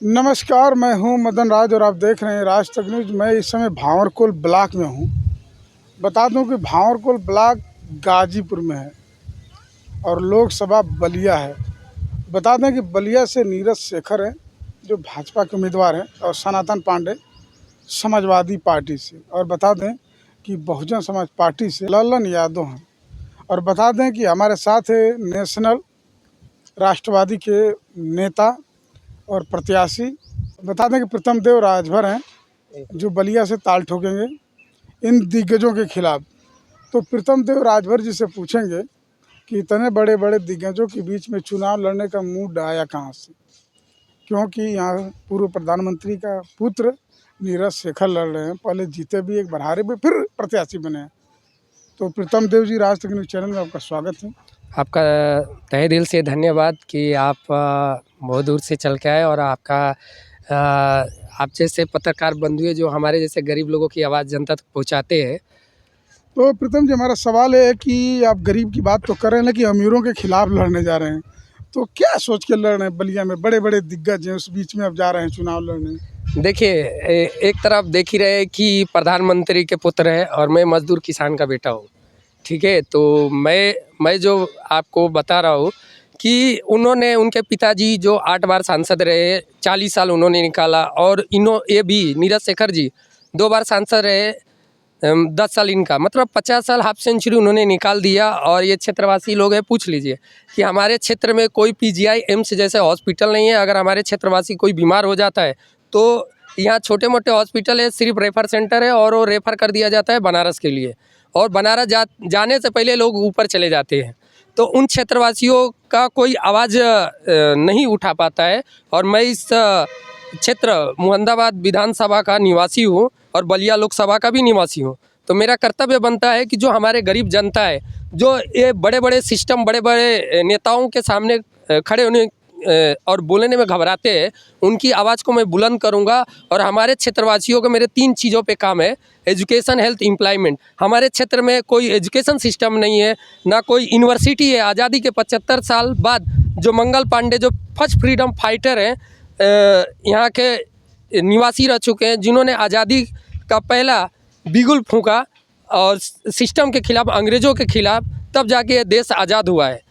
नमस्कार, मैं हूं मदन राज और आप देख रहे हैं राज तक न्यूज़। मैं इस समय भांवरकुल ब्लॉक में हूं। बता दूं कि भांवरकुल ब्लॉक गाजीपुर में है और लोकसभा बलिया है। बता दें कि बलिया से नीरज शेखर हैं जो भाजपा के उम्मीदवार हैं और सनातन पांडे समाजवादी पार्टी से, और बता दें कि बहुजन समाज पार्टी से ललन यादव हैं। और बता दें कि हमारे साथ है नेशनल राष्ट्रवादी के नेता और प्रत्याशी। बता दें कि प्रीतम देव राजभर हैं जो बलिया से ताल ठोकेंगे इन दिग्गजों के खिलाफ। तो प्रीतम देव राजभर जी से पूछेंगे कि इतने बड़े बड़े दिग्गजों के बीच में चुनाव लड़ने का मूड आया कहाँ से, क्योंकि यहाँ पूर्व प्रधानमंत्री का पुत्र नीरज शेखर लड़ रहे हैं, पहले जीते भी, एक बार हारे भी, फिर प्रत्याशी बने हैं। तो प्रीतम देव जी, राज तक न्यूज़ चैनल में आपका स्वागत है। आपका तहे दिल से धन्यवाद कि आप बहुत दूर से चल के आए और आप जैसे पत्रकार बंधु जो हमारे जैसे गरीब लोगों की आवाज़ जनता तक पहुंचाते हैं। तो प्रीतम जी, हमारा सवाल है कि आप गरीब की बात तो कर रहे हैं लेकिन अमीरों के खिलाफ लड़ने जा रहे हैं, तो क्या सोच के लड़ रहे हैं? बलिया में बड़े बड़े दिग्गज हैं, उस बीच में आप जा रहे हैं चुनाव लड़ने। देखिए, एक तरफ देख ही रहे कि प्रधानमंत्री के पुत्र है और मैं मजदूर किसान का बेटा हूँ, ठीक है। तो मैं जो आपको बता रहा हूँ कि उन्होंने, उनके पिताजी जो 8 बार सांसद रहे, 40 साल उन्होंने निकाला, और ये भी नीरज शेखर जी 2 बार सांसद रहे, 10 साल इनका, मतलब 50 साल हाफ सेंचुरी उन्होंने निकाल दिया। और ये क्षेत्रवासी लोग हैं, पूछ लीजिए कि हमारे क्षेत्र में कोई पीजीआई एम्स जैसे हॉस्पिटल नहीं है। अगर हमारे क्षेत्रवासी कोई बीमार हो जाता है तो यहाँ छोटे मोटे हॉस्पिटल है, सिर्फ रेफर सेंटर है और वो रेफ़र कर दिया जाता है बनारस के लिए, और बनारस जाने से पहले लोग ऊपर चले जाते हैं। तो उन क्षेत्रवासियों का कोई आवाज़ नहीं उठा पाता है। और मैं इस क्षेत्र मुहंदाबाद विधानसभा का निवासी हूँ और बलिया लोकसभा का भी निवासी हूँ। तो मेरा कर्तव्य बनता है कि जो हमारे गरीब जनता है, जो ये बड़े बड़े सिस्टम, बड़े बड़े नेताओं के सामने खड़े होने और बोलने में घबराते हैं, उनकी आवाज़ को मैं बुलंद करूंगा। और हमारे क्षेत्रवासियों को मेरे 3 चीज़ों पे काम है: एजुकेशन, हेल्थ, एम्प्लॉयमेंट। हमारे क्षेत्र में कोई एजुकेशन सिस्टम नहीं है, ना कोई यूनिवर्सिटी है। आज़ादी के 75 साल बाद जो मंगल पांडे, जो फर्स्ट फ्रीडम फाइटर हैं, यहाँ के निवासी रह चुके हैं, जिन्होंने आज़ादी का पहला बिगुल फूंका और सिस्टम के खिलाफ, अंग्रेज़ों के खिलाफ, तब जाके ये देश आज़ाद हुआ है।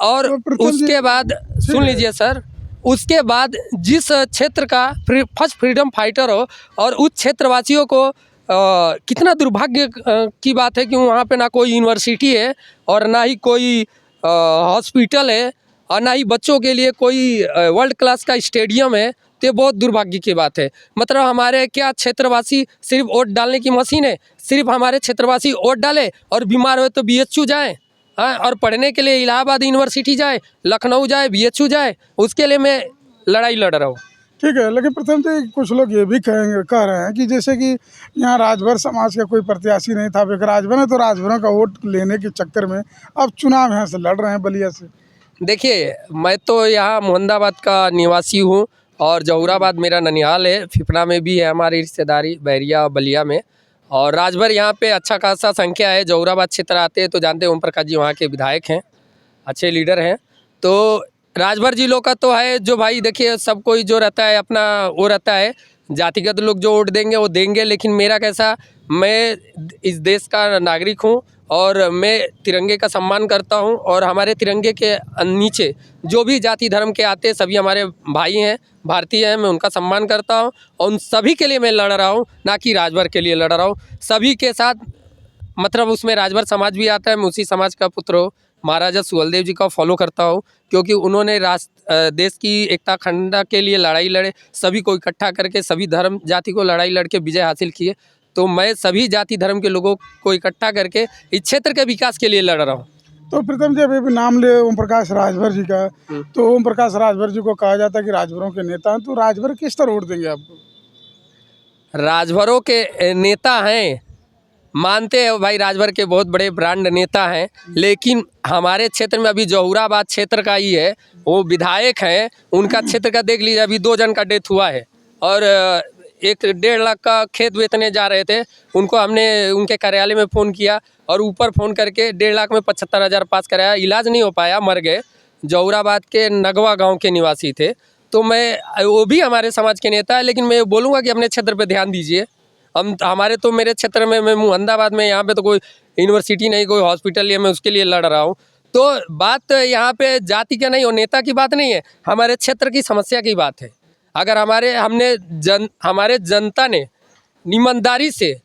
और उसके बाद सुन लीजिए सर, उसके बाद जिस क्षेत्र का फर्स्ट फ्रीडम फाइटर हो और उस क्षेत्रवासियों को कितना दुर्भाग्य की बात है कि वहाँ पे ना कोई यूनिवर्सिटी है और ना ही कोई हॉस्पिटल है और ना ही बच्चों के लिए कोई वर्ल्ड क्लास का स्टेडियम है। तो ये बहुत दुर्भाग्य की बात है। मतलब हमारे क्या क्षेत्रवासी सिर्फ वोट डालने की मशीन है? सिर्फ हमारे क्षेत्रवासी वोट डाले और बीमार हो तो BHU जाए, हाँ, और पढ़ने के लिए इलाहाबाद यूनिवर्सिटी जाए, लखनऊ जाए, BHU जाए, उसके लिए मैं लड़ाई लड़ रहा हूँ। ठीक है, लेकिन प्रथम जी, कुछ लोग ये भी कह रहे हैं कि जैसे कि यहाँ राजभर समाज का कोई प्रत्याशी नहीं था, अब एक राजभर है तो राजभरों का वोट लेने के चक्कर में अब चुनाव यहाँ से लड़ रहे हैं बलिया से। देखिए, मैं तो यहाँ मुहंदाबाद का निवासी हूँ और जहूराबाद मेरा ननिहाल है, फिपना में भी है हमारी रिश्तेदारी, बैरिया बलिया में। और राजभर यहाँ पे अच्छा खासा संख्या है। जहूराबाद क्षेत्र आते हैं तो जानते हैं ओम प्रकाश जी वहाँ के विधायक हैं, अच्छे लीडर हैं। तो राजभर जी लोग का तो है जो भाई, देखिए सब कोई जो रहता है अपना वो रहता है, जातिगत लोग जो वोट देंगे वो देंगे। लेकिन मेरा कैसा, मैं इस देश का नागरिक हूँ और मैं तिरंगे का सम्मान करता हूँ। और हमारे तिरंगे के नीचे जो भी जाति धर्म के आते हैं सभी हमारे भाई हैं, भारतीय हैं, मैं उनका सम्मान करता हूँ और उन सभी के लिए मैं लड़ रहा हूँ, ना कि राजभर के लिए लड़ रहा हूँ। सभी के साथ, मतलब उसमें राजभर समाज भी आता है, मैं उसी समाज का पुत्र हूँ। महाराजा सुहेलदेव जी का फॉलो करता हूँ क्योंकि उन्होंने देश की एकता अखंडता के लिए लड़ाई लड़े, सभी को इकट्ठा करके सभी धर्म जाति को लड़ाई लड़ के विजय हासिल किए। तो मैं सभी जाति धर्म के लोगों को इकट्ठा करके इस क्षेत्र के विकास के लिए लड़ रहा हूँ। तो प्रीतम जी, अभी नाम ले ओम प्रकाश राजभर जी का, तो ओम प्रकाश राजभर जी को कहा जाता है कि राजभरों के नेता हैं, तो राजभर किस तरह वोट देंगे आपको? राजभरों के नेता हैं, मानते हैं भाई, राजभर के बहुत बड़े ब्रांड नेता हैं, लेकिन हमारे क्षेत्र में अभी जहूराबाद क्षेत्र का ही है, वो विधायक हैं, उनका क्षेत्र का देख लीजिए, अभी 2 जन का डेथ हुआ है। और 1.5 लाख का खेत बेचने जा रहे थे, उनको हमने उनके कार्यालय में फ़ोन किया और ऊपर फ़ोन करके 1.5 लाख में 75,000 पास कराया, इलाज नहीं हो पाया, मर गए। जहूराबाद के नगवा गाँव के निवासी थे। तो मैं वो भी हमारे समाज के नेता है, लेकिन मैं बोलूँगा कि अपने क्षेत्र पे ध्यान दीजिए। हमारे तो मेरे क्षेत्र में, मैं मुहंदाबाद में, यहाँ पे तो कोई यूनिवर्सिटी नहीं, कोई हॉस्पिटल नहीं है, मैं उसके लिए लड़ रहा हूँ। तो बात यहाँ पे जाति का नहीं और नेता की बात नहीं है, हमारे क्षेत्र की समस्या की बात है। अगर हमारे जनता ने ईमानदारी से,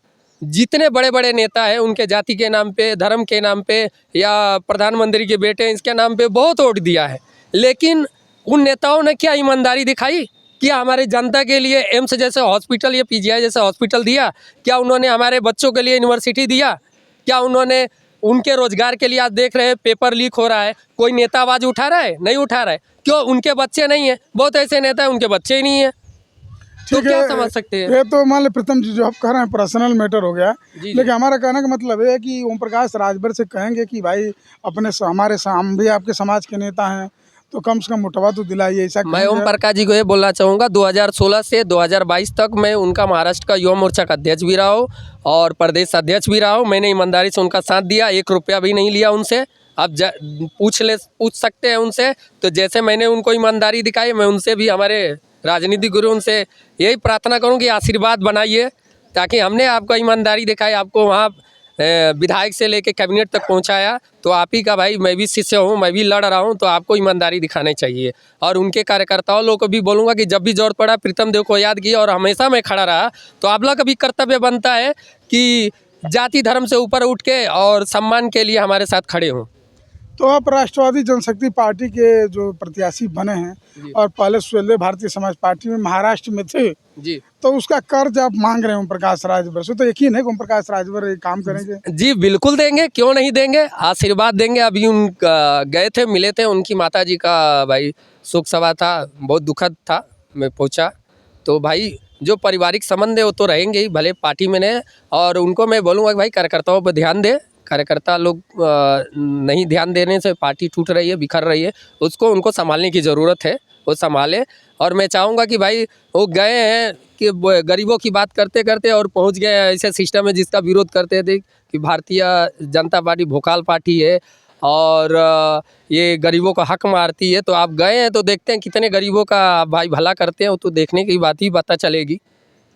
जितने बड़े बड़े नेता हैं उनके जाति के नाम पे, धर्म के नाम पे, या प्रधानमंत्री के बेटे हैं इसके नाम पे बहुत वोट दिया है, लेकिन उन नेताओं ने क्या ईमानदारी दिखाई? क्या हमारे जनता के लिए एम्स जैसे हॉस्पिटल या पीजीआई जैसे हॉस्पिटल दिया? क्या उन्होंने हमारे बच्चों के लिए यूनिवर्सिटी दिया? क्या उन्होंने उनके रोजगार के लिए? आज देख रहे हैं पेपर लीक हो रहा है, कोई नेता आवाज़ उठा रहा है? नहीं उठा रहा है। क्यों? उनके बच्चे नहीं हैं। बहुत ऐसे नेता हैं उनके बच्चे ही नहीं हैं। तो ठीक क्या है, समझ सकते हैं? ये तो मान लो प्रीतम जी जो आप कह रहे हैं पर्सनल मैटर हो गया, जी। लेकिन हमारा कहने का मतलब है कि ओम प्रकाश राजभर से कहेंगे कि भाई हम भी आपके समाज के नेता हैं, तो कम से कम मुठवा तो दिलाइए, ऐसा मैं ओम प्रकाश जी को ये बोलना चाहूँगा, 2016 से 2022 तक मैं उनका महाराष्ट्र का युवा मोर्चा का अध्यक्ष भी रहा हूँ और प्रदेश अध्यक्ष भी रहा हूँ। मैंने ईमानदारी से उनका साथ दिया, 1 रुपया भी नहीं लिया उनसे। आप पूछ सकते हैं उनसे। तो जैसे मैंने उनको ईमानदारी दिखाई, मैं उनसे भी, हमारे राजनीतिक गुरु, उनसे यही प्रार्थना करूँ कि आशीर्वाद बनाइए, ताकि हमने आपको ईमानदारी दिखाई, आपको वहाँ विधायक से लेके कैबिनेट तक पहुंचाया, तो आप ही का भाई मैं भी शिष्य हूं, मैं भी लड़ रहा हूं, तो आपको ईमानदारी दिखानी चाहिए। और उनके कार्यकर्ताओं लोग को भी बोलूँगा कि जब भी जरूरत पड़ा प्रीतम देव को याद किया और हमेशा मैं खड़ा रहा, तो आप लोग का भी कर्तव्य बनता है कि जाति धर्म से ऊपर उठ के और सम्मान के लिए हमारे साथ खड़े हों। तो आप राष्ट्रवादी जनशक्ति पार्टी के जो प्रत्याशी बने हैं और पहले स्वदेव भारतीय समाज पार्टी में महाराष्ट्र में थे जी। तो उसका कर्ज आप मांग रहे हैं ओम प्रकाश राजभर से, तो यकीन है कि ओम प्रकाश राजभर ये काम करेंगे? जी बिल्कुल देंगे, क्यों नहीं देंगे, आशीर्वाद देंगे। अभी गए थे, मिले थे, उनकी माता जी का भाई शोक सभा था, बहुत दुखद था, मैं पहुंचा। तो भाई जो पारिवारिक संबंध है वो तो रहेंगे ही, भले पार्टी में ने। और उनको मैं बोलूँगा कि भाई कार्यकर्ताओं पर ध्यान दे, कार्यकर्ता लोग नहीं ध्यान देने से पार्टी टूट रही है, बिखर रही है, उसको उनको संभालने की ज़रूरत है, वो संभाले। और मैं चाहूँगा कि भाई वो गए हैं कि गरीबों की बात करते करते और पहुंच गए ऐसे सिस्टम में जिसका विरोध करते थे कि भारतीय जनता पार्टी भोकाल पार्टी है और ये गरीबों का हक मारती है। तो आप गए हैं तो देखते हैं कितने गरीबों का भाई भला करते हैं, वो तो देखने की बात ही पता चलेगी।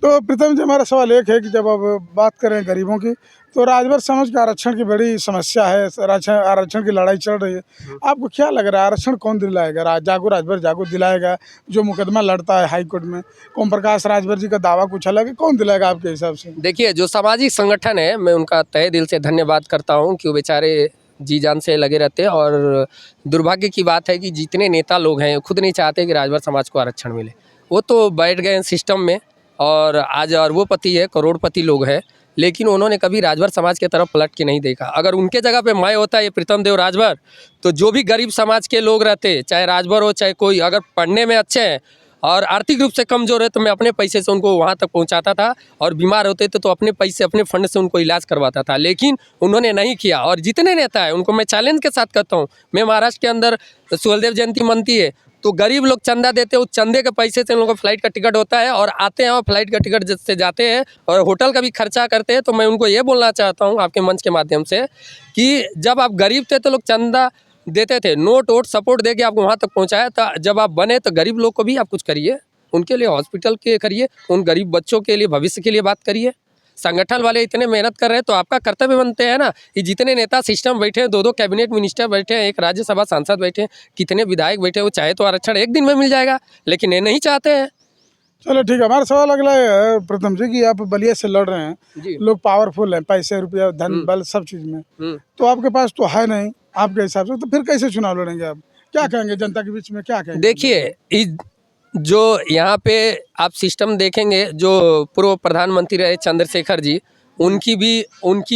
तो प्रीतम जी हमारा सवाल एक है कि जब आप बात करें गरीबों की, तो राजभर समाज के आरक्षण की बड़ी समस्या है, आरक्षण की लड़ाई चल रही है। आपको क्या लग रहा है आरक्षण कौन दिलाएगा? राजभर जागो दिलाएगा जो मुकदमा लड़ता है हाई कोर्ट में? ओम प्रकाश राजभर जी का दावा कुछ अलग है, कौन दिलाएगा आपके हिसाब से? देखिए, जो सामाजिक संगठन है, मैं उनका तहे दिल से धन्यवाद करता हूँ कि वो बेचारे जी जान से लगे रहते हैं। और दुर्भाग्य की बात है कि जितने नेता लोग हैं खुद नहीं चाहते कि राजभर समाज को आरक्षण मिले। वो तो बैठ गए हैं सिस्टम में और आज अरबोपति है, करोड़पति लोग हैं, लेकिन उन्होंने कभी राजभर समाज की तरफ पलट के नहीं देखा। अगर उनके जगह पे मैं होता ये प्रीतम देव राजभर, तो जो भी गरीब समाज के लोग रहते, चाहे राजभर हो चाहे कोई, अगर पढ़ने में अच्छे हैं और आर्थिक रूप से कमज़ोर है, तो मैं अपने पैसे से उनको वहाँ तक पहुँचाता था। और बीमार होते थे तो अपने पैसे, अपने फंड से उनको इलाज करवाता था, लेकिन उन्होंने नहीं किया। और जितने नेता हैं उनको मैं चैलेंज के साथ कहता हूँ, मैं महाराष्ट्र के अंदर सुहलदेव जयंती मनती है तो गरीब लोग चंदा देते हैं, उस चंदे के पैसे से उन लोगों का फ्लाइट का टिकट होता है और आते हैं और फ्लाइट का टिकट से जाते हैं और होटल का भी खर्चा करते हैं। तो मैं उनको ये बोलना चाहता हूँ आपके मंच के माध्यम से कि जब आप गरीब थे तो लोग चंदा देते थे, नोट वोट सपोर्ट दे के आपको वहाँ तक पहुँचाया था। जब आप बने तो गरीब लोग को भी आप कुछ करिए, उनके लिए हॉस्पिटल के करिए, उन गरीब बच्चों के लिए भविष्य के लिए बात करिए। संगठन वाले इतने मेहनत कर रहे हैं तो आपका कर्तव्य बनते हैं ना कि जितने नेता सिस्टम बैठे हैं, 2-2 कैबिनेट मिनिस्टर बैठे हैं, 1 राज्यसभा सांसद बैठे हैं, कितने विधायक बैठे हैं, वो चाहे तो आरक्षण 1 दिन में मिल जाएगा, लेकिन ये नहीं चाहते हैं। चलो ठीक है, हमारा सवाल अगला है प्रथम जी कि आप बलिया से लड़ रहे हैं, जी। लोग पावरफुल हैं, पैसे रुपया धन बल सब चीज़ में, तो आपके पास तो है नहीं आपके हिसाब से, तो फिर कैसे चुनाव लड़ेंगे आप? क्या कहेंगे जनता के बीच में, क्या कहेंगे? देखिए, जो यहाँ पे आप सिस्टम देखेंगे, जो पूर्व प्रधानमंत्री रहे चंद्रशेखर जी, उनकी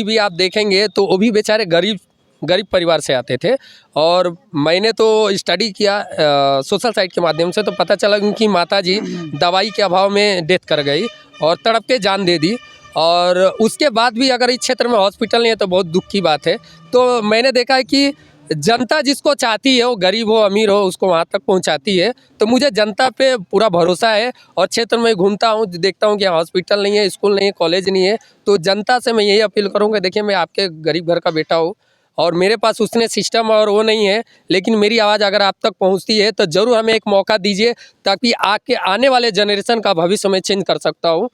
भी आप देखेंगे तो वो भी बेचारे गरीब परिवार से आते थे। और मैंने तो स्टडी किया सोशल साइट के माध्यम से, तो पता चला उनकी माता जी दवाई के अभाव में डेथ कर गई और तड़प के जान दे दी। और उसके बाद भी अगर इस क्षेत्र में हॉस्पिटल नहीं है तो बहुत दुख की बात है। तो मैंने देखा है कि जनता जिसको चाहती है, वो गरीब हो अमीर हो, उसको वहाँ तक पहुँचाती है। तो मुझे जनता पे पूरा भरोसा है और क्षेत्र में घूमता हूँ, देखता हूँ कि यहाँ हॉस्पिटल नहीं है, स्कूल नहीं है, कॉलेज नहीं है। तो जनता से मैं यही अपील करूँगा, देखिए मैं आपके गरीब घर का बेटा हूँ और मेरे पास उतने सिस्टम और वो नहीं है, लेकिन मेरी आवाज़ अगर आप तक पहुंचती है तो ज़रूर हमें एक मौका दीजिए, ताकि आने वाले जनरेशन का भविष्य मैं चेंज कर सकता हूँ।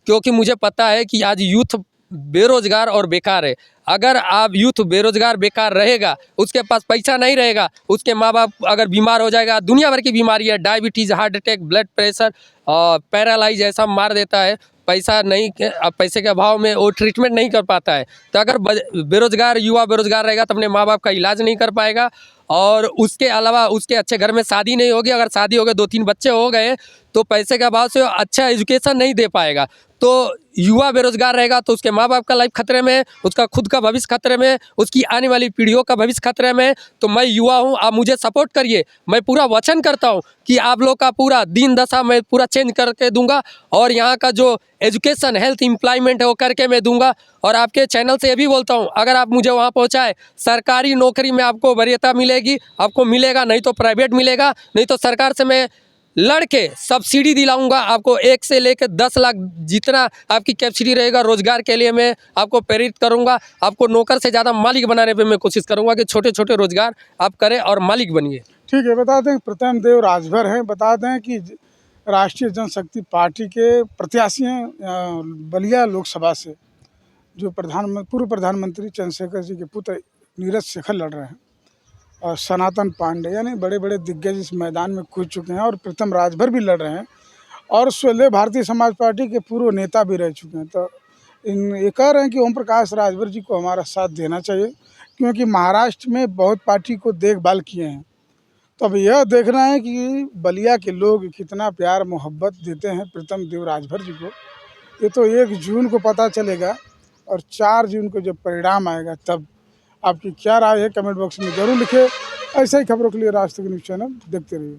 क्योंकि मुझे पता है कि आज यूथ बेरोजगार और बेकार है। अगर आप यूथ बेरोजगार बेकार रहेगा, उसके पास पैसा नहीं रहेगा, उसके माँ बाप अगर बीमार हो जाएगा, दुनिया भर की बीमारी है, diabetes, heart attack, blood pressure, paralyse ऐसा मार देता है। पैसा नहीं, अब पैसे के अभाव में वो ट्रीटमेंट नहीं कर पाता है। तो अगर बेरोजगार युवा बेरोजगार रहेगा तो अपने माँ बाप का इलाज नहीं कर पाएगा, और उसके अलावा उसके अच्छे घर में शादी नहीं होगी। अगर शादी हो गई, 2-3 बच्चे हो गए, तो पैसे के अभाव से अच्छा एजुकेशन नहीं दे पाएगा। तो युवा बेरोजगार रहेगा तो उसके माँ बाप का लाइफ खतरे में है, उसका खुद का भविष्य खतरे में है, उसकी आने वाली पीढ़ियों का भविष्य खतरे में है। तो मैं युवा हूँ, आप मुझे सपोर्ट करिए। मैं पूरा वचन करता हूँ कि आप लोग का पूरा दीन दशा मैं पूरा चेंज करके दूंगा, और यहाँ का जो एजुकेशन, हेल्थ, एम्प्लॉयमेंट है वो करके मैं दूंगा। और आपके चैनल से ये भी बोलता हूँ, अगर आप मुझे वहाँ पहुँचाए, सरकारी नौकरी में आपको वरीयता मिलेगी, आपको मिलेगा, नहीं तो प्राइवेट मिलेगा, नहीं तो सरकार से मैं लड़के सब्सिडी दिलाऊंगा आपको। 1 से लेकर 10 लाख जितना आपकी कैपेसिटी रहेगा रोजगार के लिए मैं आपको प्रेरित करूंगा। आपको नौकर से ज़्यादा मालिक बनाने पे मैं कोशिश करूंगा कि छोटे छोटे रोजगार आप करें और मालिक बनिए। ठीक है, बता दें प्रथम देव राजभर हैं। बता दें कि राष्ट्रीय जनशक्ति पार्टी के प्रत्याशी हैं बलिया लोकसभा से, जो पूर्व प्रधानमंत्री चंद्रशेखर जी के पुत्र नीरज शेखर लड़ रहे हैं, और सनातन पांडे, यानी बड़े बड़े दिग्गज इस मैदान में कूद चुके हैं, और प्रीतम राजभर भी लड़ रहे हैं, और स्वदेव भारतीय समाज पार्टी के पूर्व नेता भी रह चुके हैं। तो ये कह रहे हैं कि ओम प्रकाश राजभर जी को हमारा साथ देना चाहिए, क्योंकि महाराष्ट्र में बहुत पार्टी को देखभाल किए हैं। तो अब यह देखना है कि बलिया के लोग कितना प्यार मोहब्बत देते हैं प्रीतम देव राजभर जी को। ये तो 1 जून को पता चलेगा, और 4 जून को जब परिणाम आएगा तब। आपकी क्या राय है कमेंट बॉक्स में ज़रूर लिखें। ऐसे ही खबरों के लिए राज तक न्यूज़ चैनल देखते रहिए।